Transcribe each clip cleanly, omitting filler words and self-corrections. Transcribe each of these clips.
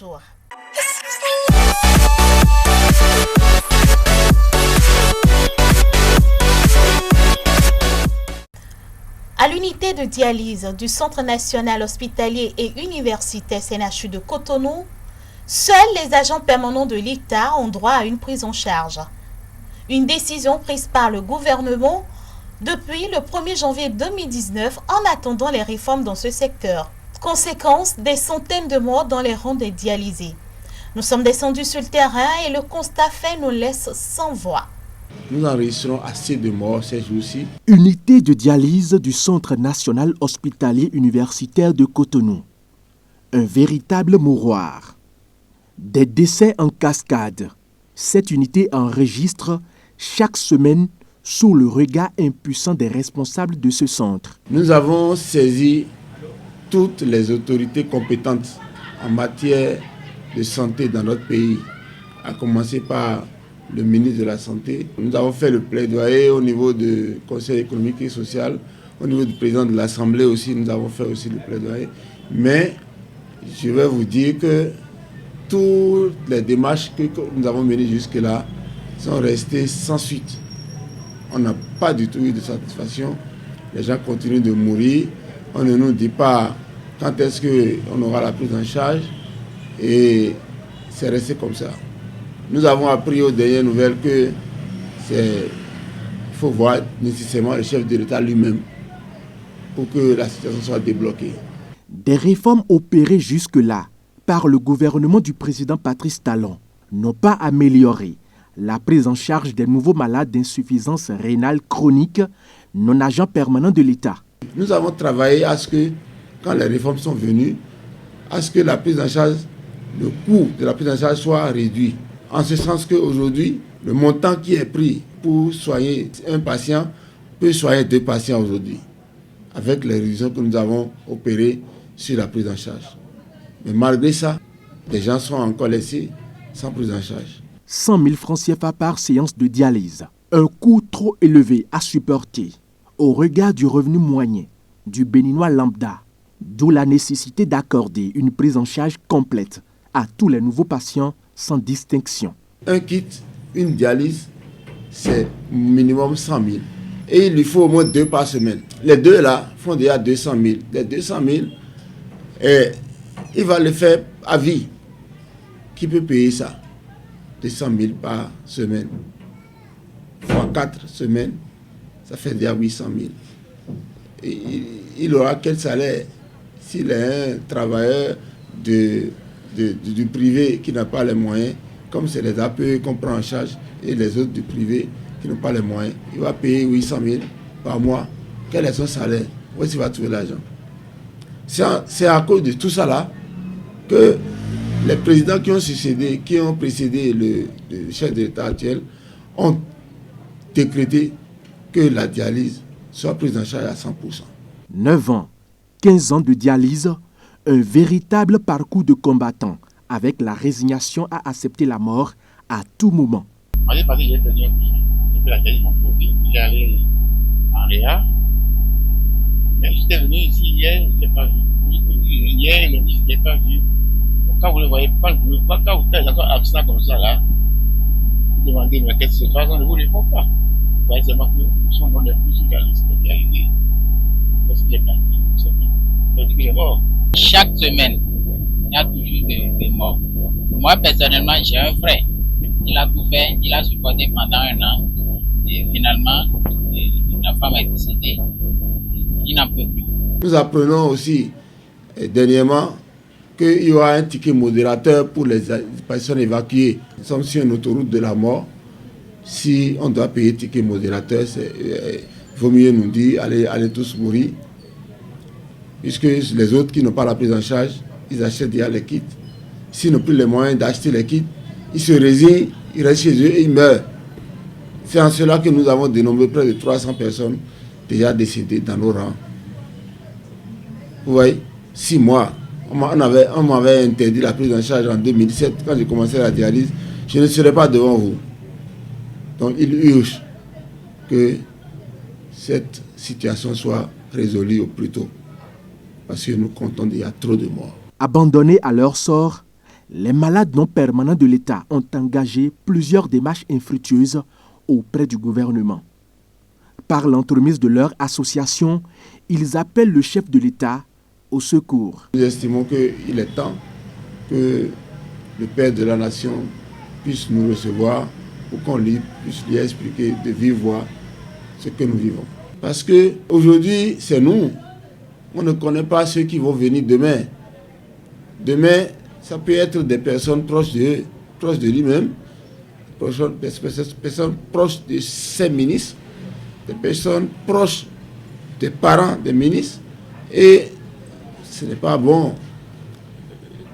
Bonjour. À l'unité de dialyse du Centre national hospitalier et universitaire CNHU de Cotonou, seuls les agents permanents de l'État ont droit à une prise en charge. Une décision prise par le gouvernement depuis le 1er janvier 2019 en attendant les réformes dans ce secteur. Conséquence, des centaines de morts dans les rangs des dialysés. Nous sommes descendus sur le terrain et le constat fait nous laisse sans voix. Nous enregistrons assez de morts ces jours-ci. Unité de dialyse du Centre national hospitalier universitaire de Cotonou. Un véritable mouroir. Des décès en cascade. Cette unité enregistre chaque semaine sous le regard impuissant des responsables de ce centre. Nous avons saisi toutes les autorités compétentes en matière de santé dans notre pays, à commencer par le ministre de la Santé. Nous avons fait le plaidoyer au niveau du Conseil économique et social, au niveau du président de l'Assemblée aussi, nous avons fait aussi le plaidoyer. Mais je vais vous dire que toutes les démarches que nous avons menées jusque-là sont restées sans suite. On n'a pas du tout eu de satisfaction. Les gens continuent de mourir. On ne nous dit pas quand est-ce qu'on aura la prise en charge. Et c'est resté comme ça. Nous avons appris aux dernières nouvelles que il faut voir nécessairement le chef de l'État lui-même pour que la situation soit débloquée. Des réformes opérées jusque-là par le gouvernement du président Patrice Talon n'ont pas amélioré la prise en charge des nouveaux malades d'insuffisance rénale chronique non agents permanents de l'État. Nous avons travaillé à ce que, quand les réformes sont venues, à ce que la prise en charge, le coût de la prise en charge soit réduit. En ce sens qu'aujourd'hui, le montant qui est pris pour soigner un patient peut soigner 2 patients aujourd'hui, avec les réductions que nous avons opérées sur la prise en charge. Mais malgré ça, les gens sont encore laissés sans prise en charge. 100 000 francs CFA par séance de dialyse. Un coût trop élevé à supporter au regard du revenu moyen du Béninois lambda, d'où la nécessité d'accorder une prise en charge complète à tous les nouveaux patients sans distinction. Un kit, une dialyse, c'est minimum 100 000. Et il lui faut au moins 2 par semaine. Les 2 là font déjà 200 000. Les 200 000, il va le faire à vie. Qui peut payer ça? 200 000 par semaine. Fois 4 semaines, ça fait déjà 800 000. Et il aura quel salaire s'il est un travailleur du privé qui n'a pas les moyens, comme c'est les APE qu'on prend en charge et les autres du privé qui n'ont pas les moyens. Il va payer 800 000 par mois. Quel est son salaire? Où est-ce qu'il va trouver l'argent? C'est à cause de tout ça là que les présidents qui ont précédé le chef de l'État actuel ont décrété que la dialyse soit prise en charge à 100%. 9 ans, 15 ans de dialyse, un véritable parcours de combattant avec la résignation à accepter la mort à tout moment. J'ai passé, j'ai perdu un cousin. J'ai fait la dialyse, mon phobie. J'ai allé en Réa. Mais j'étais venu ici hier, je ne l'ai pas vu. Hier, le je ne l'ai pas vu. Quand vous ne le voyez pas, quand vous faites encore un accident comme ça, là, vous demandez, mais qu'est-ce qui se passe? On ne vous répond pas. Vous voyez seulement que son nom n'est plus sur la liste de dialysés. Parce qu'il est parti, c'est bon. Donc, il est mort. Chaque semaine, il y a toujours des morts. Moi, personnellement, j'ai un frère. Il a tout fait, il a supporté pendant 1 an. Et finalement, la femme est décédée. Il n'en peut plus. Nous apprenons aussi, dernièrement, qu'il y aura un ticket modérateur pour les personnes évacuées. Nous sommes sur une autoroute de la mort. Si on doit payer ticket modérateur, il vaut mieux nous dire allez tous mourir. Puisque les autres qui n'ont pas la prise en charge, ils achètent déjà les kits. S'ils n'ont plus les moyens d'acheter les kits, ils se résignent, ils restent chez eux et ils meurent. C'est en cela que nous avons dénombré près de 300 personnes déjà décédées dans nos rangs. Vous voyez, 6 mois. On m'avait interdit la prise en charge en 2017 quand j'ai commencé la dialyse. Je ne serai pas devant vous. Donc il urge que cette situation soit résolue au plus tôt. Parce que nous comptons qu'il y a trop de morts. Abandonnés à leur sort, Les malades non permanents de l'État ont engagé plusieurs démarches infructueuses auprès du gouvernement. Par l'entremise de leur association, ils appellent le chef de l'État au secours. Nous estimons qu'il est temps que le Père de la Nation puisse nous recevoir pour qu'on puisse lui expliquer de vive voix ce que nous vivons. Parce qu'aujourd'hui, c'est nous. On ne connaît pas ceux qui vont venir demain. Demain, ça peut être des personnes proches de lui-même, des personnes proches de ses ministres, des personnes proches des parents des ministres. Et ce n'est pas bon.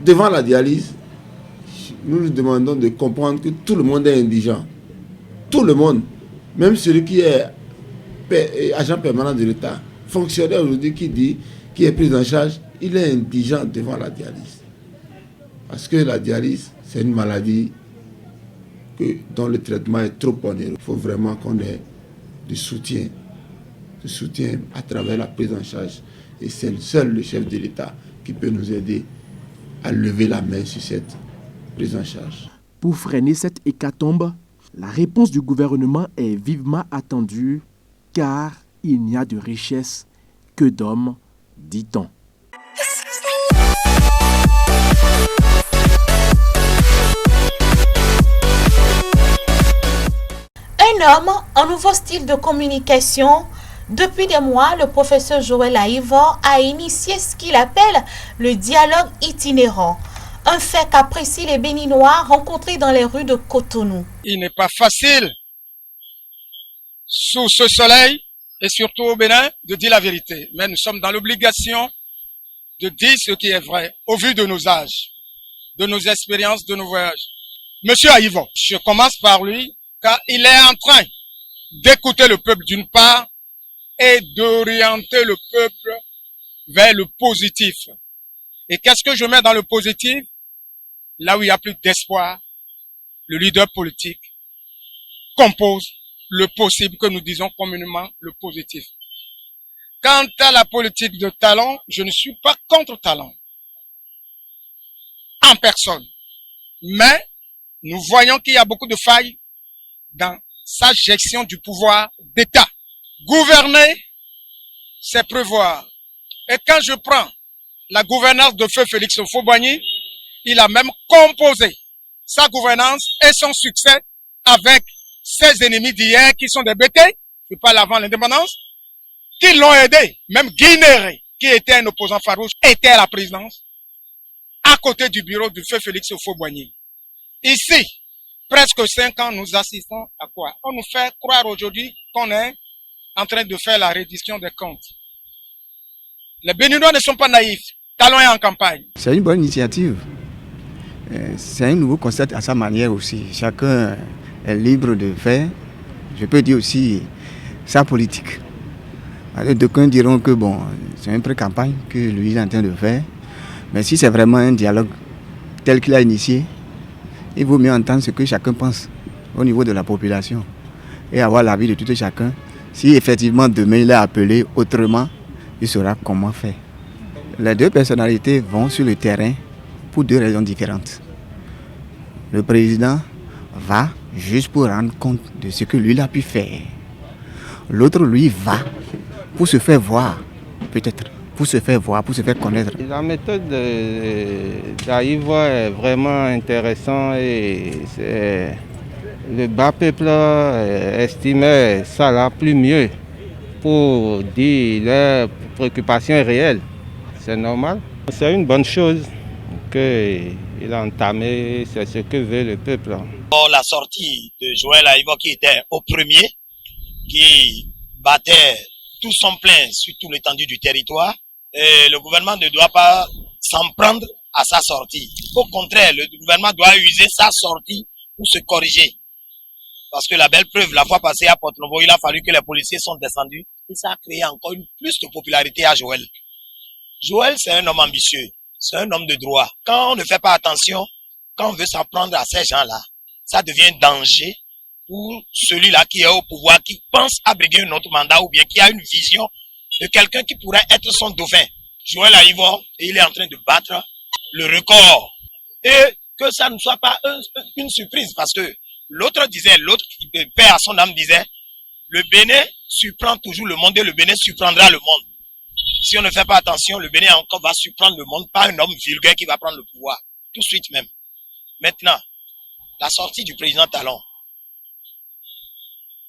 Devant la dialyse, nous nous demandons de comprendre que tout le monde est indigent. Tout le monde, même celui qui est agent permanent de l'État, fonctionnaire aujourd'hui qui est pris en charge, il est indigent devant la dialyse. Parce que la dialyse, c'est une maladie dont le traitement est trop onéreux. Il faut vraiment qu'on ait du soutien à travers la prise en charge. Et c'est seul le chef de l'État qui peut nous aider à lever la main sur cette prise en charge. Pour freiner cette hécatombe, la réponse du gouvernement est vivement attendue, car il n'y a de richesse que d'hommes, dit-on. Un homme, un nouveau style de communication. Depuis des mois, le professeur Joël Aïvor a initié ce qu'il appelle le dialogue itinérant. Un fait qu'apprécient les Béninois rencontrés dans les rues de Cotonou. Il n'est pas facile, sous ce soleil, et surtout au Bénin, de dire la vérité. Mais nous sommes dans l'obligation de dire ce qui est vrai, au vu de nos âges, de nos expériences, de nos voyages. Monsieur Aïvor, je commence par lui, car il est en train d'écouter le peuple d'une part et d'orienter le peuple vers le positif. Et qu'est-ce que je mets dans le positif? Là où il n'y a plus d'espoir, le leader politique compose le possible que nous disons communément le positif. Quant à la politique de talent, je ne suis pas contre talent en personne. Mais nous voyons qu'il y a beaucoup de failles dans sa gestion du pouvoir d'État. Gouverner, c'est prévoir. Et quand je prends la gouvernance de Feu Félix Houphouët-Boigny, il a même composé sa gouvernance et son succès avec ses ennemis d'hier qui sont des bêtés, je parle avant l'indépendance, qui l'ont aidé. Même Guinéré, qui était un opposant farouche, était à la présidence, à côté du bureau du Feu Félix Houphouët-Boigny. Ici, presque 5 ans, nous assistons à quoi? On nous fait croire aujourd'hui qu'on est en train de faire la reddition des comptes. Les Béninois ne sont pas naïfs. Talon est en campagne. C'est une bonne initiative. C'est un nouveau concept à sa manière aussi. Chacun est libre de faire, je peux dire aussi, sa politique. D'aucuns diront que bon, c'est une pré-campagne que lui est en train de faire. Mais si c'est vraiment un dialogue tel qu'il a initié, il vaut mieux entendre ce que chacun pense au niveau de la population et avoir l'avis de tout et chacun. Si effectivement demain il est appelé autrement, il saura comment faire. Les deux personnalités vont sur le terrain pour deux raisons différentes. Le président va juste pour rendre compte de ce que lui il a pu faire. L'autre, lui, va pour se faire voir, peut-être, pour se faire voir, pour se faire connaître. La méthode d'Aïvor est vraiment intéressante et le bas peuple estimait ça là plus mieux pour dire leurs préoccupations réelles. C'est normal. C'est une bonne chose qu'il a entamé, c'est ce que veut le peuple. La sortie de Joël Aïvor qui était au premier, qui battait tout son plein sur tout l'étendue du territoire, et le gouvernement ne doit pas s'en prendre à sa sortie. Au contraire, le gouvernement doit user sa sortie pour se corriger. Parce que la belle preuve, la fois passée à Porto-Novo, il a fallu que les policiers sont descendus et ça a créé encore plus de popularité à Joël. Joël, c'est un homme ambitieux, c'est un homme de droit. Quand on ne fait pas attention, quand on veut s'en prendre à ces gens-là, ça devient un danger pour celui-là qui est au pouvoir, qui pense à briguer un autre mandat ou bien qui a une vision de quelqu'un qui pourrait être son dauphin. Joël Aïvor, il est en train de battre le record. Et que ça ne soit pas une surprise, parce que l'autre père à son âme disait, le Bénin surprend toujours le monde et le Bénin surprendra le monde. Si on ne fait pas attention, le Bénin encore va surprendre le monde par un homme vulgaire qui va prendre le pouvoir, tout de suite même. Maintenant, la sortie du président Talon,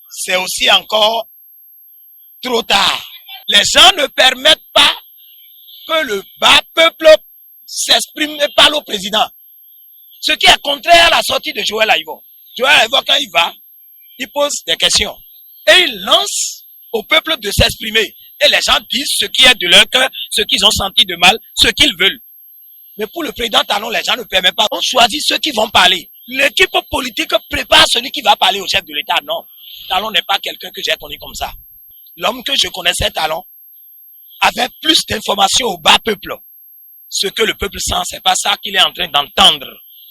c'est aussi encore trop tard. Les gens ne permettent pas que le bas peuple s'exprime et parle au président. Ce qui est contraire à la sortie de Joël Aïvo. Joël Aïvo, quand il va, il pose des questions. Et il lance au peuple de s'exprimer. Et les gens disent ce qui est de leur cœur, ce qu'ils ont senti de mal, ce qu'ils veulent. Mais pour le président Talon, les gens ne permettent pas. On choisit ceux qui vont parler. L'équipe politique prépare celui qui va parler au chef de l'État. Non. Talon n'est pas quelqu'un que j'ai connu comme ça. L'homme que je connaissais, Talon, avait plus d'informations au bas peuple. Ce que le peuple sent, c'est pas ça qu'il est en train d'entendre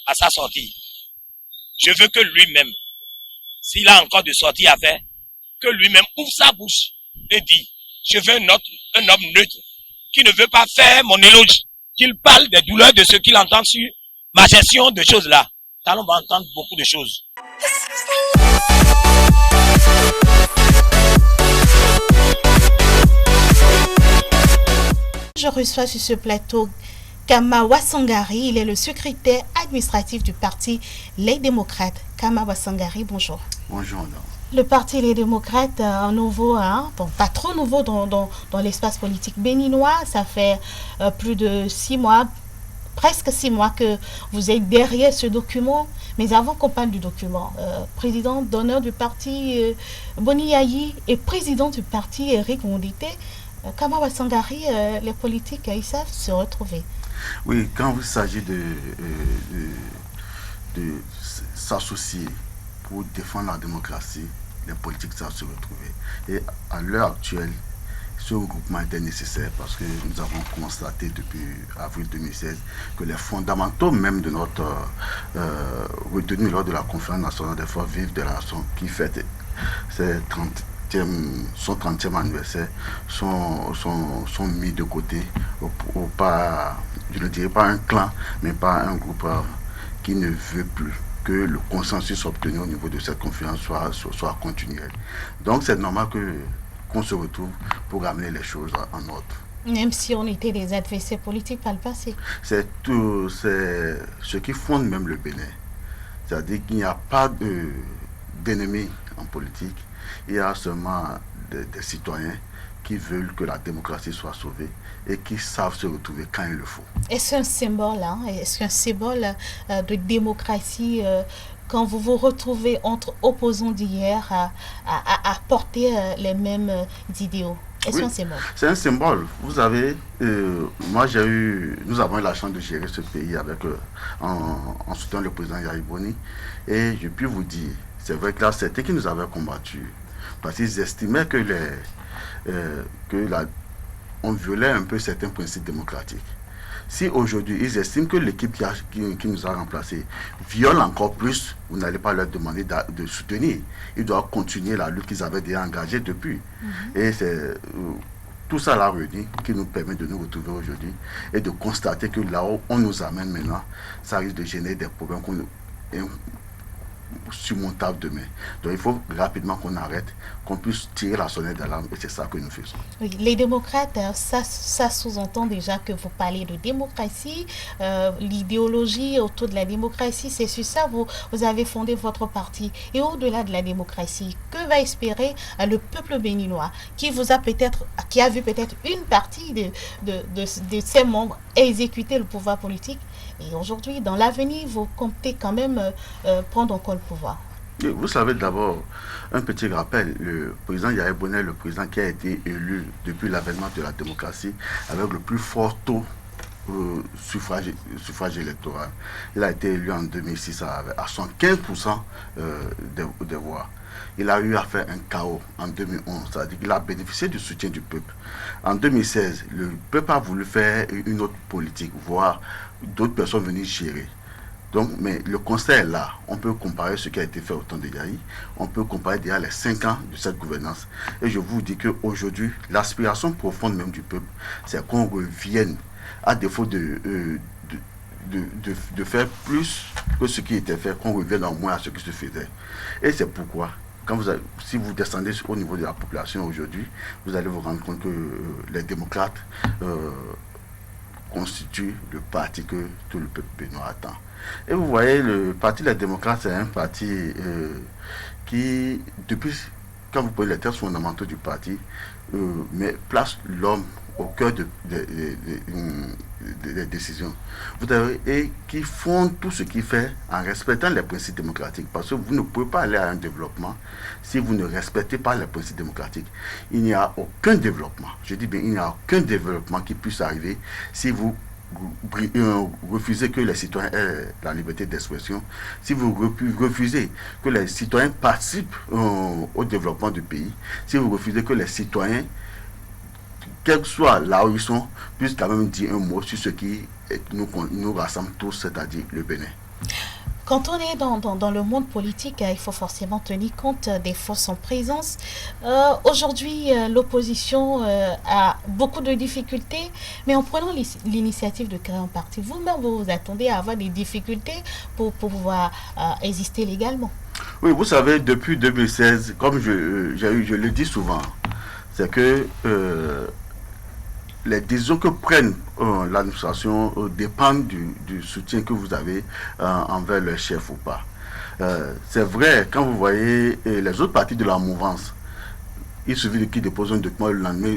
à sa sortie. Je veux que lui-même, s'il a encore de sortie à faire, que lui-même ouvre sa bouche et dit, je veux un homme neutre, qui ne veut pas faire mon éloge, qu'il parle des douleurs de ce qu'il entend sur ma gestion de choses là. Talon va entendre beaucoup de choses. Je reçois sur ce plateau Kama Wasangari, il est le secrétaire administratif du parti Les Démocrates. Kama Wasangari, bonjour. Bonjour, madame. Le parti Les Démocrates, un nouveau, bon, pas trop nouveau dans l'espace politique béninois, ça fait plus de 6 mois, presque 6 mois que vous êtes derrière ce document. Mais avant qu'on parle du document, président d'honneur du parti Boni Yayi et président du parti Eric Ondité, Kama Wasangari, les politiques, ils savent se retrouver. Oui, quand il s'agit de s'associer pour défendre la démocratie, les politiques savent se retrouver. Et à l'heure actuelle, ce regroupement était nécessaire parce que nous avons constaté depuis avril 2016 que les fondamentaux même de notre retenue lors de la conférence nationale des forces vives de la nation qui fête son 30e anniversaire sont mis de côté pas, je ne dirais pas un clan, mais pas un groupe qui ne veut plus que le consensus obtenu au niveau de cette conférence soit continuel. Donc c'est normal qu'on se retrouve pour ramener les choses en ordre. Même si on était des adversaires politiques par le passé. C'est ce qui fonde même le Bénin. C'est-à-dire qu'il n'y a pas d'ennemis en politique. Il y a seulement des citoyens qui veulent que la démocratie soit sauvée et qui savent se retrouver quand il le faut. Est-ce un symbole, est-ce qu'un symbole de démocratie quand vous vous retrouvez entre opposants d'hier à porter les mêmes idéaux? Est-ce un symbole? C'est un symbole. Vous savez, nous avons eu la chance de gérer ce pays en soutenant le président Yayi Boni. Et je puis vous dire, c'est vrai que là, c'était qui nous avait combattu. Parce qu'ils estimaient on violait un peu certains principes démocratiques. Si aujourd'hui, ils estiment que l'équipe qui nous a remplacés viole encore plus, vous n'allez pas leur demander de soutenir. Ils doivent continuer la lutte qu'ils avaient déjà engagée depuis. Et c'est tout ça là réuni qui nous permet de nous retrouver aujourd'hui et de constater que là où on nous amène maintenant, ça risque de générer des problèmes surmontable demain. Donc il faut rapidement qu'on arrête, qu'on puisse tirer la sonnette d'alarme et c'est ça que nous faisons. Oui, les démocrates, ça sous-entend déjà que vous parlez de démocratie, l'idéologie autour de la démocratie, c'est sur ça vous avez fondé votre parti. Et au-delà de la démocratie, que va espérer le peuple béninois qui a vu peut-être une partie de ses membres exécuter le pouvoir politique? Et aujourd'hui, dans l'avenir, vous comptez quand même prendre encore le pouvoir. Vous savez, d'abord, un petit rappel, le président Yayi Boni est le président qui a été élu depuis l'avènement de la démocratie avec le plus fort taux suffrage électoral. Il a été élu en 2006 à 115% des voix. Il a eu à faire un chaos en 2011, c'est-à-dire qu'il a bénéficié du soutien du peuple. En 2016, le peuple a voulu faire une autre politique, voire d'autres personnes venir gérer. Donc, mais le constat est là. On peut comparer ce qui a été fait au temps de Yayi, on peut comparer déjà les 5 ans de cette gouvernance. Et je vous dis qu'aujourd'hui, l'aspiration profonde même du peuple, c'est qu'on revienne, à défaut de faire plus que ce qui était fait, qu'on revienne en moins à ce qui se faisait. Et c'est pourquoi, si vous descendez au niveau de la population aujourd'hui, vous allez vous rendre compte que les démocrates constituent le parti que tout le peuple béninois attend. Et vous voyez, le parti des démocrates, c'est un parti qui, depuis, quand vous prenez les textes fondamentaux du parti, place l'homme au cœur des décisions. Vous avez, et qui font tout ce qu'il fait en respectant les principes démocratiques. Parce que vous ne pouvez pas aller à un développement si vous ne respectez pas les principes démocratiques. Il n'y a aucun développement, je dis bien, il n'y a aucun développement qui puisse arriver si vous refusez que les citoyens aient la liberté d'expression, si vous refusez que les citoyens participent au développement du pays, si vous refusez que les citoyens, quel que soit là où ils sont, puissent quand même dire un mot sur ce qui nous rassemble tous, c'est-à-dire le Bénin. Quand on est dans le monde politique, il faut forcément tenir compte des forces en présence. Aujourd'hui, l'opposition a beaucoup de difficultés, mais en prenant l'initiative de créer un parti, vous-même, vous attendez à avoir des difficultés pour pouvoir exister légalement. Oui, vous savez, depuis 2016, comme je le dis souvent, c'est que les décisions que prennent l'administration dépendent du soutien que vous avez envers le chef ou pas. C'est vrai, quand vous voyez les autres partis de la mouvance, il suffit qu'ils déposent un document, le lendemain,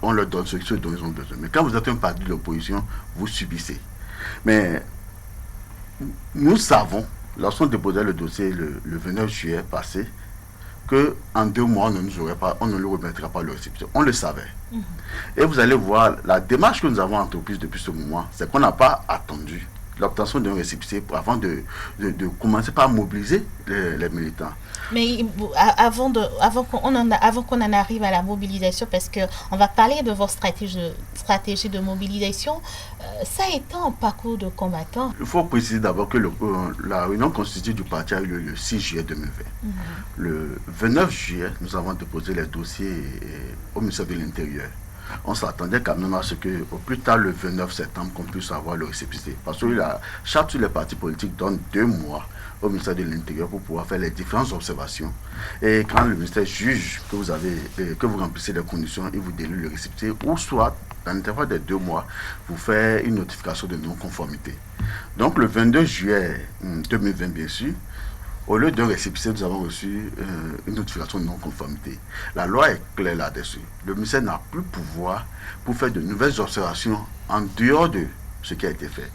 on leur donne ce dont ils ont besoin. Mais quand vous êtes un parti de l'opposition, vous subissez. Mais nous savons, lorsqu'on déposait le dossier le 29 juillet passé, qu'en 2 mois, on ne nous remettra pas le récépissé. On le savait. Et vous allez voir, la démarche que nous avons entreprise depuis ce moment, c'est qu'on n'a pas attendu l'obtention d'un récépissé avant de commencer par mobiliser les militants. Mais avant qu'on en arrive à la mobilisation, parce qu'on va parler de votre stratégie de mobilisation, ça a été un parcours de combattant. Il faut préciser d'abord que la réunion constituée du parti a eu lieu le 6 juillet 2020. Le 29 juillet, nous avons déposé les dossiers au ministère de l'Intérieur. On s'attendait quand même à ce qu'au plus tard, le 29 septembre, qu'on puisse avoir le récépissé. Parce que la charte sur les partis politiques donne 2 mois au ministère de l'Intérieur pour pouvoir faire les différentes observations. Et quand le ministère juge que vous remplissez les conditions, il vous délivre le récépissé, ou soit, dans l'intervalle des 2 mois, vous fait une notification de non-conformité. Donc le 22 juillet 2020, bien sûr, au lieu d'un récépissé, nous avons reçu une notification de non-conformité. La loi est claire là-dessus. Le ministère n'a plus pouvoir pour faire de nouvelles observations en dehors de ce qui a été fait.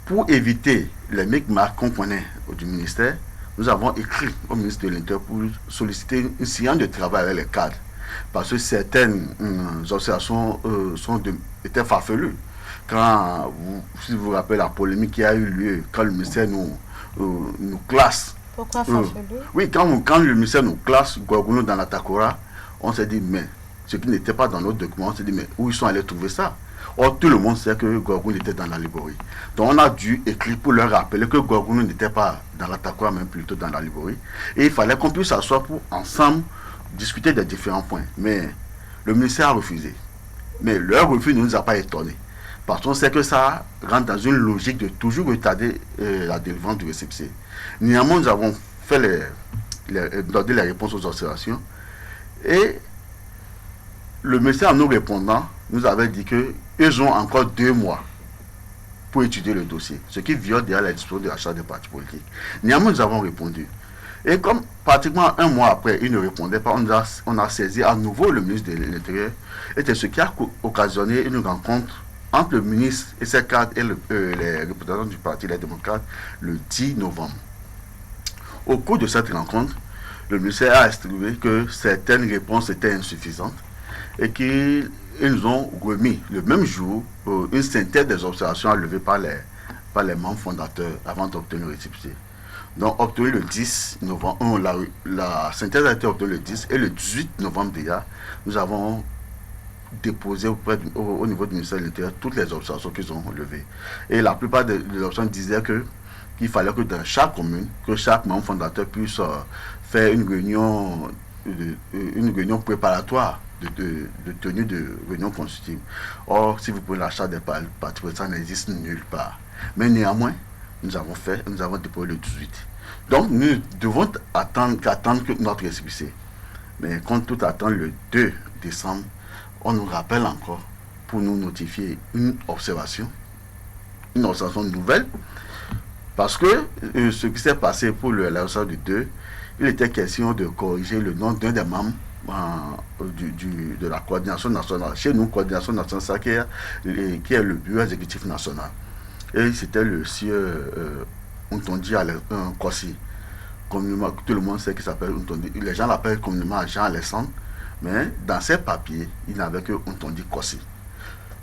Pour éviter les micmacs qu'on connaît du ministère, nous avons écrit au ministre de l'Intérieur pour solliciter une séance de travail avec les cadres. Parce que certaines observations étaient farfelues. Si vous vous rappelez la polémique qui a eu lieu quand le ministère nous classe. Pourquoi farfelu? Oui, quand le ministère nous classe Gorgounou dans la Takora, on s'est dit, mais ce qui n'était pas dans notre document, on s'est dit, mais où ils sont allés trouver ça? Or, tout le monde sait que Gorgounou était dans la Liborie. Donc, on a dû écrire pour leur rappeler que Gorgounou n'était pas dans la Takora, mais plutôt dans la Liborie. Et il fallait qu'on puisse s'asseoir pour ensemble discuter des différents points. Mais le ministère a refusé. Mais leur refus ne nous a pas étonnés. Parce qu'on sait que ça rentre dans une logique de toujours retarder la délivrance du récépissé. Néanmoins, nous avons fait donné les réponses aux observations. Et le ministère, en nous répondant, nous avait dit qu'ils ont encore 2 mois pour étudier le dossier, ce qui viole déjà la disposition de la charte des partis politiques. Néanmoins, nous avons répondu. Et comme pratiquement 1 mois après, il ne répondait pas, on a saisi à nouveau le ministre de l'Intérieur. Et c'est ce qui a occasionné une rencontre entre le ministre et ses cadres et les représentants du parti, les démocrates, le 10 novembre. Au cours de cette rencontre, le ministère a estimé que certaines réponses étaient insuffisantes et qu'ils nous ont remis le même jour une synthèse des observations à lever par les membres fondateurs avant d'obtenir le récépissé. Donc, obtenu le 10 novembre, la synthèse a été obtenue le 10 et le 18 novembre déjà, nous avons déposé au niveau du ministère de l'Intérieur toutes les observations qu'ils ont levées. Et la plupart des observations disaient qu'il fallait que dans chaque commune, que chaque membre fondateur puisse faire une réunion préparatoire de tenue de réunion constitutive. Or, si vous prenez la charte des partis, ça n'existe nulle part. Mais néanmoins, nous avons déployé le 18. Donc nous devons attendre que notre récépissé. Mais quand tout attend le 2 décembre, on nous rappelle encore pour nous notifier une observation nouvelle. Parce que ce qui s'est passé pour l'observation du 2, il était question de corriger le nom d'un des membres de la coordination nationale. Chez nous, coordination nationale, ça qui est le bureau exécutif national. Et c'était le sieur Untondi Kossi. Communément, tout le monde sait qu'il s'appelle Untondi. Les gens l'appellent communément Jean Alexandre, mais dans ses papiers, il n'avait que Untondi Kossi.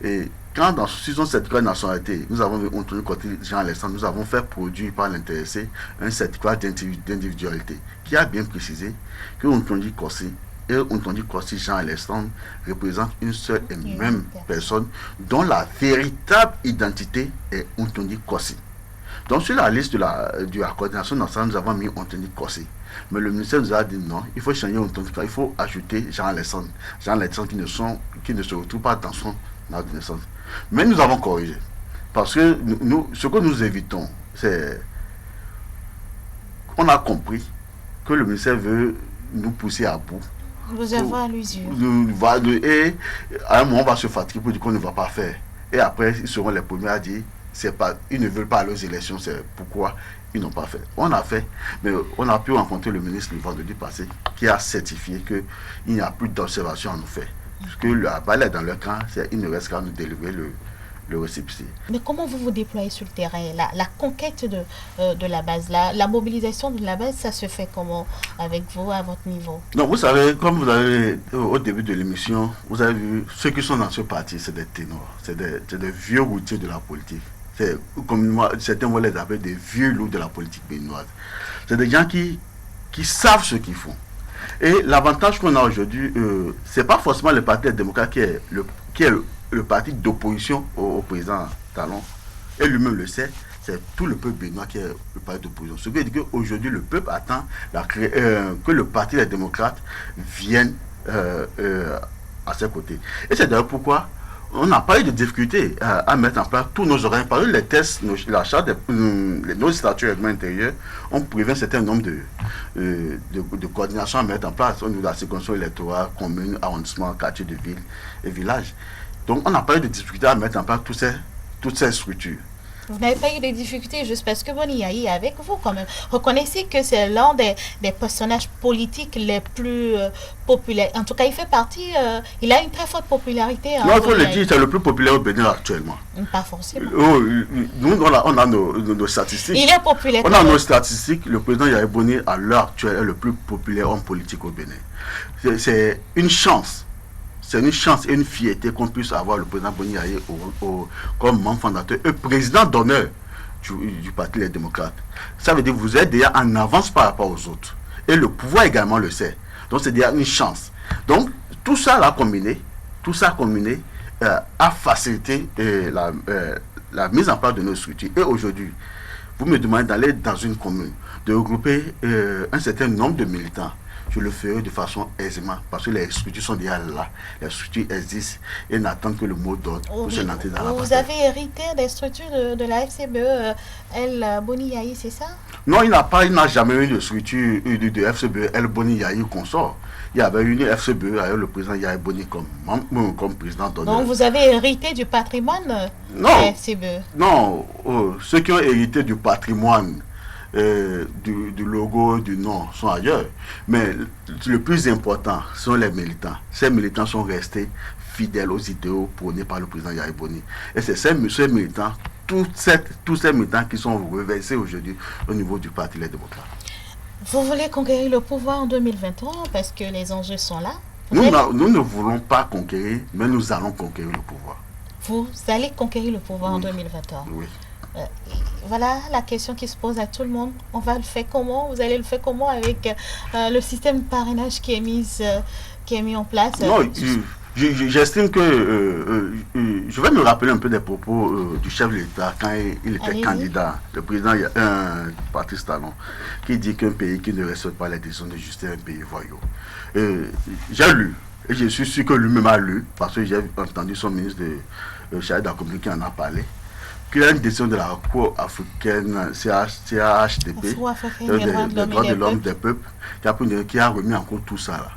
Et quand dans ce certificat de nationalité, nous avons vu Untondi Kossi Jean Alexandre, nous avons fait produire par l'intéressé un certificat d'individualité qui a bien précisé que Untondi Kossi et Untondi Kossi Jean Alexandre représentent une seule et même personne dont la véritable identité est Untondi Kossi. Donc sur la liste de la coordination nationale, nous avons mis Untondi Kossi. Mais le ministère nous a dit non, il faut changer Untondi Kossi, il faut ajouter Jean Alexandre. Jean Alexandre qui ne se retrouve pas dans son ordre de naissance. Mais nous avons corrigé. Parce que ce que nous évitons, c'est... On a compris que le ministère veut nous pousser à bout. Vous avez à l'usure. Et à un moment, on va se fatiguer pour dire qu'on ne va pas faire. Et après, ils seront les premiers à dire ils ne veulent pas aller aux élections, c'est pourquoi ils n'ont pas fait. On a fait, mais on a pu rencontrer le ministre le vendredi passé qui a certifié qu'il n'y a plus d'observation à nous faire. Parce que la balle est dans leur camp, il ne reste qu'à nous délivrer le récépissé. Mais comment vous déployez sur le terrain? La conquête de la base, la mobilisation de la base, ça se fait comment avec vous, à votre niveau? Non, vous savez, comme vous avez au début de l'émission, vous avez vu, ceux qui sont dans ce parti, c'est des ténors, c'est des vieux routiers de la politique. C'est comme moi, certains vont les appeler des vieux loups de la politique béninoise. C'est des gens qui savent ce qu'ils font. Et l'avantage qu'on a aujourd'hui, c'est pas forcément le Parti des démocrates qui est le parti d'opposition au président Talon. Et lui-même le sait, c'est tout le peuple béninois qui est le parti d'opposition. Ce qui veut dire qu'aujourd'hui, le peuple attend que le Parti des démocrates vienne à ses côtés. Et c'est d'ailleurs pourquoi on n'a pas eu de difficulté à mettre en place tous nos horaires. Par exemple, les tests, la charte, nos statuts règlements intérieurs, on prévient un certain nombre de coordinations à mettre en place au niveau de la circonscription électorale, commune, arrondissement, quartier de ville et village. Donc, on n'a pas eu de difficulté à mettre en place toutes ces structures. Vous n'avez pas eu de difficultés juste parce que Boni Yayi est avec vous quand même. Reconnaissez que c'est l'un des personnages politiques les plus populaires. En tout cas, il fait partie, il a une très forte popularité. Non, il faut le dire, c'est le plus populaire au Bénin actuellement. Pas forcément. Nous, on a nos statistiques. Il est populaire. On a nos statistiques. Le président Yayi Boni, à l'heure actuelle, est le plus populaire homme politique au Bénin. C'est une chance. C'est une chance et une fierté qu'on puisse avoir le président Boni Yayi comme membre fondateur et président d'honneur du Parti des démocrates. Ça veut dire que vous êtes déjà en avance par rapport aux autres. Et le pouvoir également le sait. Donc c'est déjà une chance. Donc tout ça combiné a facilité la mise en place de nos structures. Et aujourd'hui, vous me demandez d'aller dans une commune, de regrouper un certain nombre de militants. Je le ferai de façon aisément parce que les structures sont déjà là, les structures existent et n'attendent que le mot d'ordre pour se lancer dans la bataille. Vous avez hérité des structures de la FCBE, El Boni Yayi, c'est ça? Non, il n'a jamais eu de structure de FCBE, El Boni Yayi consort. Il y avait une FCBE avec le président Yayi Boni comme président d'honneur. Donc vous avez hérité du patrimoine de la FCBE? Non, ceux qui ont hérité du patrimoine, du logo, du nom sont ailleurs. Mais le plus important sont les militants. Ces militants sont restés fidèles aux idéaux prônés par le président Yayi Boni. Et c'est ces militants, tous ces militants qui sont reversés aujourd'hui au niveau du Parti des démocrates. Vous voulez conquérir le pouvoir en 2023 parce que les enjeux sont là? Nous ne voulons pas conquérir, mais nous allons conquérir le pouvoir. Vous allez conquérir le pouvoir en 2023? Oui. Voilà la question qui se pose à tout le monde. On va le faire comment? Vous allez le faire comment avec le système de parrainage qui est mis en place? Non, j'estime que je vais me rappeler un peu des propos du chef de l'État quand il était candidat, le président Patrice Talon, qui dit qu'un pays qui ne respecte pas les décisions de justice est un pays voyou. J'ai lu, et je suis sûr que lui-même a lu, parce que j'ai entendu son ministre de la communication qui en a parlé, qu'il y a une décision de la Cour africaine, CHDP, des droits de l'homme des peuples, qui a remis en cause tout ça là.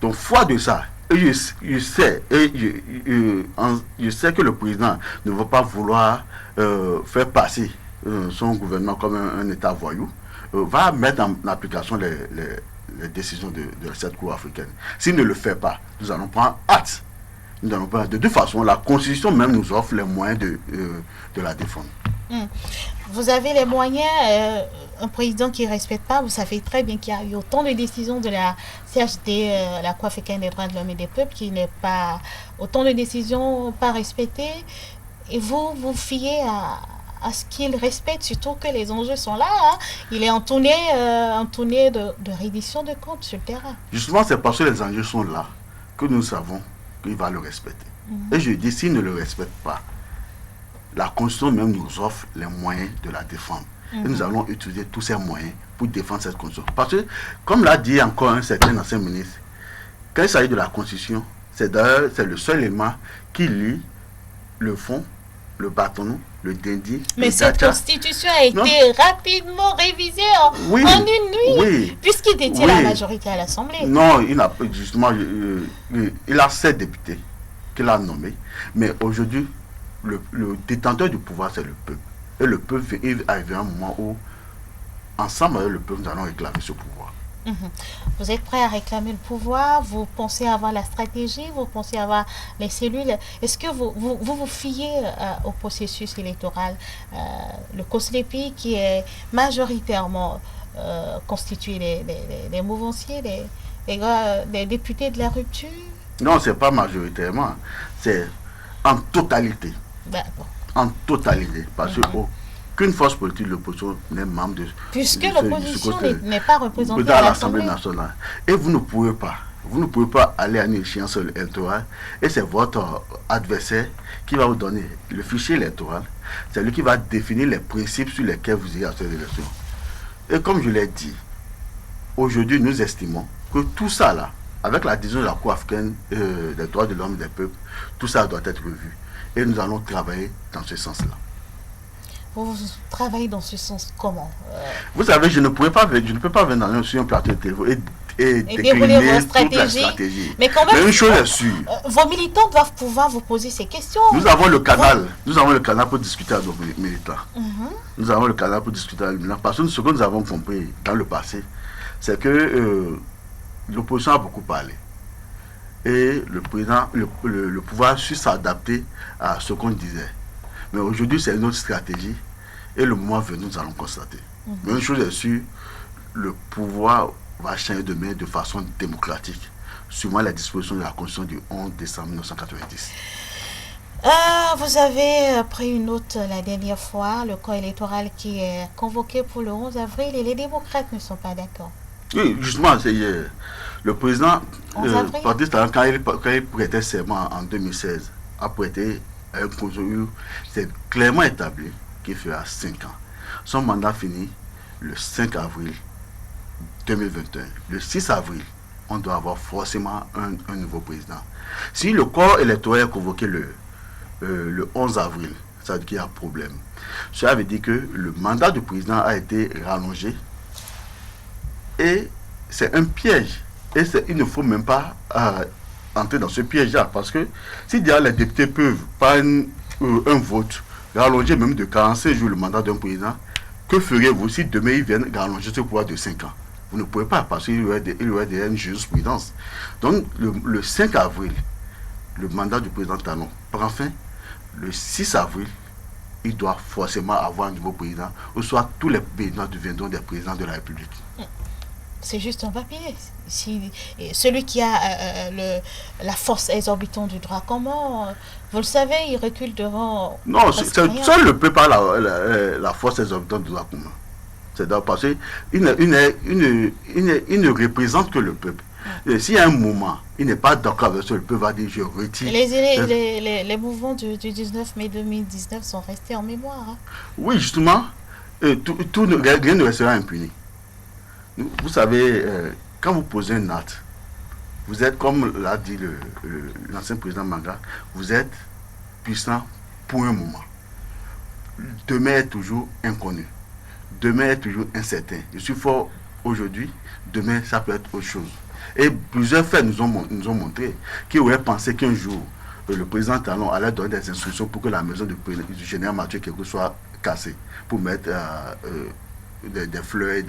Donc, foi de ça, je sais que le président ne va pas vouloir faire passer son gouvernement comme un État voyou, va mettre en application les décisions de cette Cour africaine. S'il ne le fait pas, nous allons prendre acte. Nous allons prendre. De toute façon, la Constitution même nous offre les moyens de la défendre. Vous avez les moyens, un président qui ne respecte pas, vous savez très bien qu'il y a eu autant de décisions de la CHD, la Cour africaine des droits de l'homme et des peuples, qui n'est pas, autant de décisions pas respectées, et vous vous fiez à ce qu'il respecte, surtout que les enjeux sont là. Hein. Il est entouré de reddition de comptes sur le terrain. Justement, c'est parce que les enjeux sont là que nous savons qu'il va le respecter. Et je dis, s'il ne le respecte pas, la Constitution même nous offre les moyens de la défendre. Et nous allons utiliser tous ces moyens pour défendre cette Constitution. Parce que, comme l'a dit encore un certain ancien ministre, quand il s'agit de la Constitution, c'est le seul élément qui lie le fond, le bâton, le dindin. Mais cette Constitution a été rapidement révisée en une nuit, puisqu'il détient la majorité à l'Assemblée. Non, il n'a justement, il a 7 députés qu'il a nommés, mais aujourd'hui, le détenteur du pouvoir, c'est le peuple. Et le peuple arrive à un moment où, ensemble avec le peuple, nous allons réclamer ce pouvoir. Vous êtes prêt à réclamer le pouvoir? Vous pensez avoir la stratégie? Vous pensez avoir les cellules? Est-ce que vous fiez au processus électoral? Le COSLEPI qui est majoritairement constitué des mouvanciers, des députés de la rupture? Non, ce n'est pas majoritairement. C'est en totalité. En totalité. Parce qu'aucune force politique de l'opposition n'est membre de... Puisque l'opposition n'est pas représentée à l'Assemblée nationale. Et vous ne pouvez pas aller à une échéance électorale et c'est votre adversaire qui va vous donner le fichier électoral. C'est lui qui va définir les principes sur lesquels vous irez à cette élection. Et comme je l'ai dit, aujourd'hui nous estimons que tout ça là, avec la décision de la Cour africaine des droits de l'homme et des peuples, tout ça doit être revu. Et nous allons travailler dans ce sens-là. Vous travaillez dans ce sens comment? Vous savez, je ne peux pas venir sur un plateau de téléphone et dérouler vos toute la stratégie. Mais quand même, une chose est sûre. Vos militants doivent pouvoir vous poser ces questions. Nous avons le canal. Nous avons le canal pour discuter avec nos militants. Nous avons le canal pour discuter avec nos militants. Parce que ce que nous avons compris dans le passé, c'est que l'opposition a beaucoup parlé. Et le président, le pouvoir a su s'adapter à ce qu'on disait. Mais aujourd'hui, c'est une autre stratégie. Et le moment venu, nous allons constater. Mais une chose est sûre, le pouvoir va changer de main de façon démocratique, suivant les dispositions de la Constitution du 11 décembre 1990. Vous avez pris une note la dernière fois, le corps électoral qui est convoqué pour le 11 avril et les démocrates ne sont pas d'accord. Oui, justement, c'est le président, quand il prêtait serment en 2016, a prêté un conjoint, c'est clairement établi qu'il fera 5 ans. Son mandat finit le 5 avril 2021. Le 6 avril, on doit avoir forcément un nouveau président. Si le corps électoral est convoqué le 11 avril, ça veut dire qu'il y a un problème. Cela veut dire que le mandat du président a été rallongé et c'est un piège. Et il ne faut même pas entrer dans ce piège-là. Parce que si déjà les députés peuvent, par un vote, rallonger même de 45 jours le mandat d'un président, que feriez-vous si demain ils viennent rallonger ce pouvoir de 5 ans? Vous ne pouvez pas, parce qu'il y aurait déjà une jurisprudence. Donc le 5 avril, le mandat du président Talon prend fin. Le 6 avril, il doit forcément avoir un nouveau président, ou soit tous les présidents deviendront des présidents de la République. C'est juste un papier. Celui qui a la force exorbitante du droit commun, vous le savez, il recule devant... Non, seul le peuple a la force exorbitante du droit commun. C'est parce qu'il ne représente que le peuple. S'il y a un moment, il n'est pas d'accord avec ça, le peuple va dire je retire. Les mouvements du 19 mai 2019 sont restés en mémoire. Hein. Oui, justement, rien ne restera impuni. Vous savez, quand vous posez un acte, vous êtes, comme l'a dit l'ancien président Manga, vous êtes puissant pour un moment. demain est toujours inconnu. Demain est toujours incertain. Je suis fort aujourd'hui, demain ça peut être autre chose. Et plusieurs faits nous ont montré qui auraient pensé qu'un jour, le président Talon allait donner des instructions pour que la maison du général Mathieu Kékou soit cassée, pour mettre des fleurs et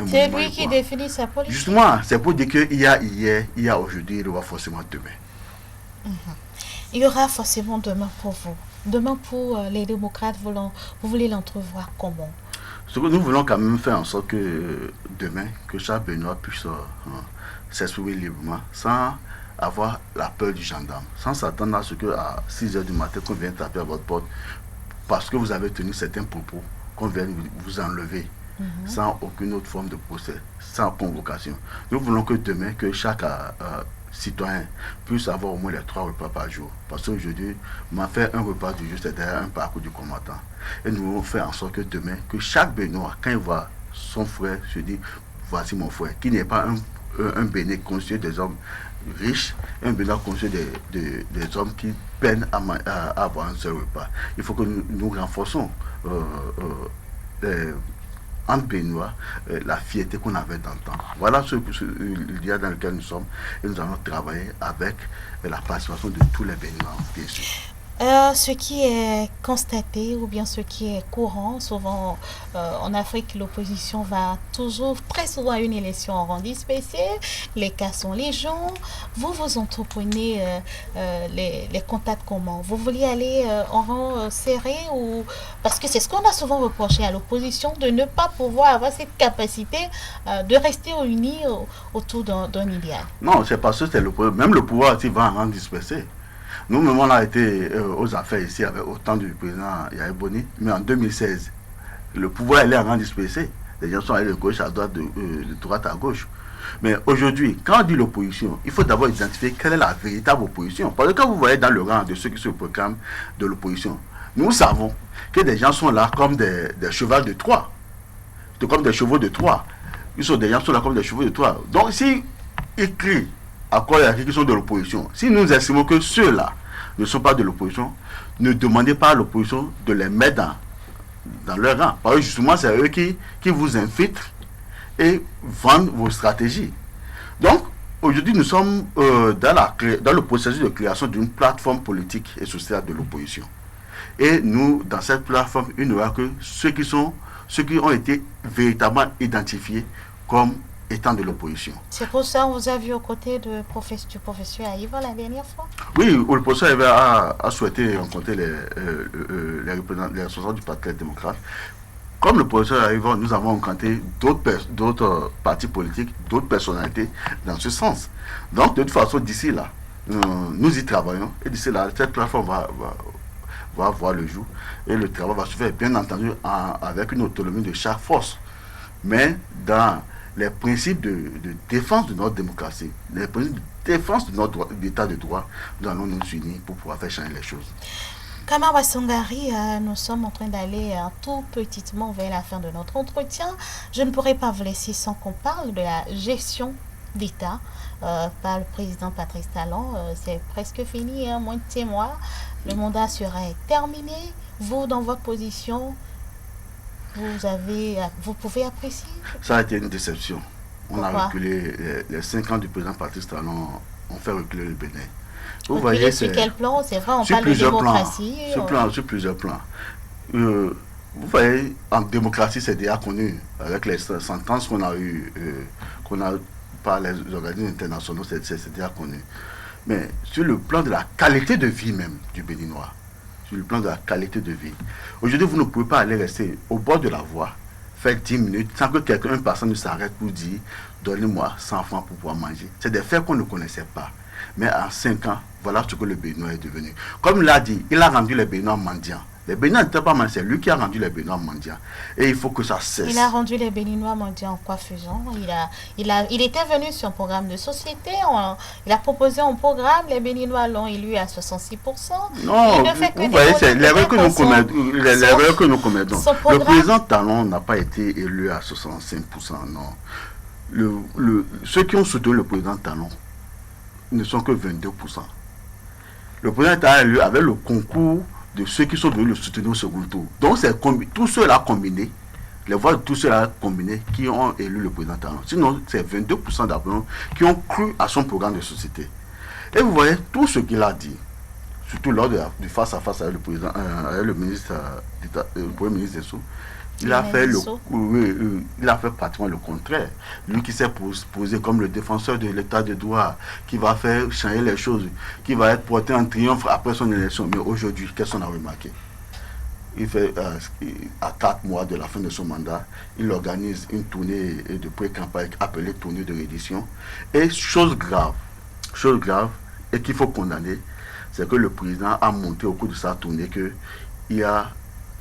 c'est lui qui définit sa politique. Justement, c'est pour dire qu'il y a hier, il y a aujourd'hui, il y aura forcément demain. Il y aura forcément demain pour vous. Demain pour les démocrates, vous voulez l'entrevoir comment? Ce que nous voulons quand même faire en sorte que demain, que chaque Béninois puisse s'exprimer librement, sans avoir la peur du gendarme, sans s'attendre à ce qu'à 6 h du matin, qu'on vienne taper à votre porte, parce que vous avez tenu certains propos, qu'on vienne vous enlever, sans aucune autre forme de procès, sans convocation. Nous voulons que demain, que chaque citoyen puisse avoir au moins les 3 repas par jour. Parce qu'aujourd'hui, m'a fait un repas du jour, c'est derrière un parcours du combattant. Et nous voulons faire en sorte que demain, que chaque Béninois, quand il voit son frère, se dit, voici mon frère, qui n'est pas un Bénin constitué des hommes riches, un Bénin constitué des hommes qui peinent à avoir un seul repas. Il faut que nous renforçons entre Béninois, la fierté qu'on avait dans le temps. Voilà le dia dans lequel nous sommes, et nous allons travailler avec la participation de tous les Béninois, bien sûr. Ce qui est constaté ou bien ce qui est courant, souvent en Afrique, l'opposition va très souvent à une élection en rang dispersé, les cas sont légion. Vous entreprenez les contacts comment? Vous vouliez aller en rang serré ou... Parce que c'est ce qu'on a souvent reproché à l'opposition, de ne pas pouvoir avoir cette capacité de rester unis autour d'un idéal. Non, c'est parce que même le pouvoir va en rang dispersé. Nous-mêmes, on a été aux affaires ici avec autant du président Yahya Boni, mais en 2016, le pouvoir est en rang dispersé. Les gens sont allés de gauche à droite, de droite à gauche. Mais aujourd'hui, quand on dit l'opposition, il faut d'abord identifier quelle est la véritable opposition. Parce que quand vous voyez dans le rang de ceux qui se proclament de l'opposition, nous savons que des gens sont là comme des chevaux de Troie. Comme des chevaux de Troie. Des gens sont là comme des chevaux de Troie. Donc, si ils crient à quoi il y a qui sont de l'opposition, si nous estimons que ceux-là ne sont pas de l'opposition, ne demandez pas à l'opposition de les mettre dans leur rang. Parce que justement, c'est eux qui vous infiltrent et vendent vos stratégies. Donc, aujourd'hui, nous sommes dans le processus de création d'une plateforme politique et sociale de l'opposition. Et nous, dans cette plateforme, il n'y aura que ceux qui ont été véritablement identifiés comme étant de l'opposition. C'est pour ça que vous avez vu aux côtés du professeur Aïva la dernière fois? Oui, le professeur Aïva a souhaité rencontrer les responsables du Parti démocrate. Comme le professeur Aïva, nous avons rencontré d'autres partis politiques, d'autres personnalités dans ce sens. Donc, de toute façon, d'ici là, nous y travaillons. Et d'ici là, cette plateforme va voir le jour. Et le travail va se faire, bien entendu, avec une autonomie de chaque force. Mais dans les principes de défense de notre démocratie, les principes de défense de notre état de droit, nous allons nous unir pour pouvoir faire changer les choses. Kamara Sangari, nous sommes en train d'aller tout petitement vers la fin de notre entretien. Je ne pourrais pas vous laisser sans qu'on parle de la gestion d'État par le président Patrice Talon. C'est presque fini, moins de 6 mois. Le mandat serait terminé. Vous, dans votre position, vous pouvez apprécier? Ça a été une déception. On a reculé les 5 ans du président Patrice Talon, ont fait reculer le Bénin. Vous voyez, sur quel plan? C'est vrai, on parle de démocratie. Sur plusieurs plans. Vous voyez, en démocratie, c'est déjà connu. Avec les sentences qu'on a eues, par les organismes internationaux, c'est déjà connu. Mais sur le plan de la qualité de vie même du Béninois, sur le plan de la qualité de vie. Aujourd'hui, vous ne pouvez pas aller rester au bord de la voie, faire 10 minutes, sans que une personne ne s'arrête pour dire « Donnez-moi 100 francs pour pouvoir manger ». C'est des faits qu'on ne connaissait pas. Mais en 5 ans, voilà ce que le Béninois est devenu. Comme il l'a dit, il a rendu les Béninois mendiants. Les Béninois n'étaient pas mendiants, c'est lui qui a rendu les Béninois mendiants. Et il faut que ça cesse. Il a rendu les Béninois mendiants en quoi faisant? Il était venu sur un programme de société, il a proposé un programme, les Béninois l'ont élu à 66%. Non, vous voyez, c'est l'erreur que nous commettons. Le président Talon n'a pas été élu à 65%, non. Ceux qui ont soutenu le président Talon ne sont que 22%. Le président est élu avec le concours de ceux qui sont venus le soutenir au second tour. Donc c'est tous ceux-là combinés, les voix de tous ceux-là combinés qui ont élu le président Talon. Sinon, c'est 22% d'Afghans qui ont cru à son programme de société. Et vous voyez tout ce qu'il a dit, surtout lors du face-à-face avec le président, avec le ministre, le premier ministre des Sceaux. Il a fait pratiquement le contraire. Lui qui s'est posé comme le défenseur de l'état de droit, qui va faire changer les choses, qui va être porté en triomphe après son élection. Mais aujourd'hui, qu'est-ce qu'on a remarqué? Il fait, à 4 mois de la fin de son mandat, il organise une tournée de pré-campagne appelée tournée de reddition. Et chose grave, et qu'il faut condamner, c'est que le président a montré au cours de sa tournée qu'il y a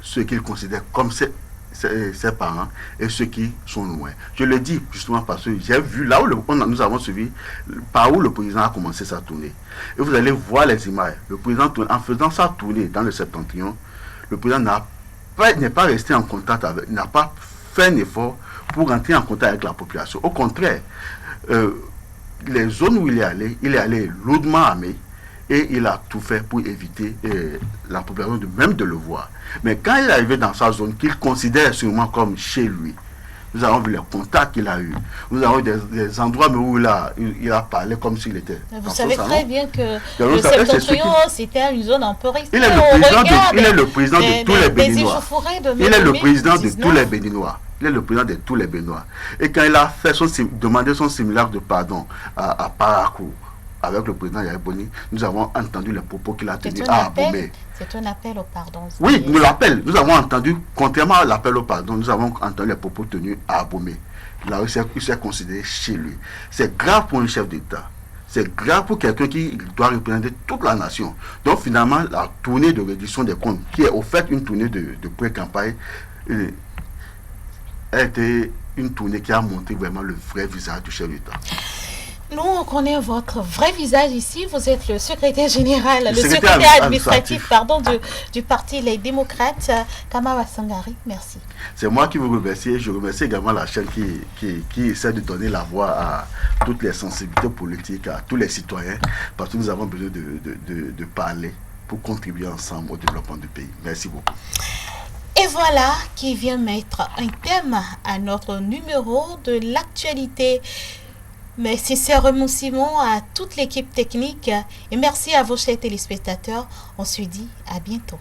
ceux qu'il considère comme ses parents et ceux qui sont loin. Je le dis justement parce que j'ai vu là où nous avons suivi par où le président a commencé sa tournée. Et vous allez voir les images. Le président, en faisant sa tournée dans le Septentrion, le président n'est pas resté en contact avec, n'a pas fait un effort pour entrer en contact avec la population. Au contraire, les zones où il est allé lourdement armé. Et il a tout fait pour éviter la population même de le voir. Mais quand il est arrivé dans sa zone, qu'il considère sûrement comme chez lui, nous avons vu les contacts qu'il a eu. Nous avons des endroits où il a parlé comme s'il était. Vous savez très bien que le Septentrion, c'était une zone un peu restreinte. Il est le président de tous les Béninois. Il est le président de tous les Béninois. Il est le président de tous les Béninois. Et quand il a demandé son simulaire de pardon à Parakou, avec le président Yahya Boni, nous avons entendu les propos qu'il a tenus à Abomey. C'est un appel au pardon. Oui, nous l'appelle. Nous avons entendu, contrairement à l'appel au pardon, nous avons entendu les propos tenus à Abomey. Là où il s'est considéré chez lui. C'est grave pour un chef d'État. C'est grave pour quelqu'un qui doit représenter toute la nation. Donc finalement, la tournée de reddition des comptes, qui est au fait une tournée de pré-campagne, a été une tournée qui a montré vraiment le vrai visage du chef d'État. Nous, on connaît votre vrai visage ici. Vous êtes le secrétaire général, le secrétaire administratif du parti Les Démocrates. Kamara Sangari, merci. C'est moi qui vous remercie. Je remercie également la chaîne qui essaie de donner la voix à toutes les sensibilités politiques, à tous les citoyens, parce que nous avons besoin de parler pour contribuer ensemble au développement du pays. Merci beaucoup. Et voilà qui vient mettre un thème à notre numéro de l'actualité. Mes sincères remerciements à toute l'équipe technique et merci à vos chers téléspectateurs. On se dit à bientôt.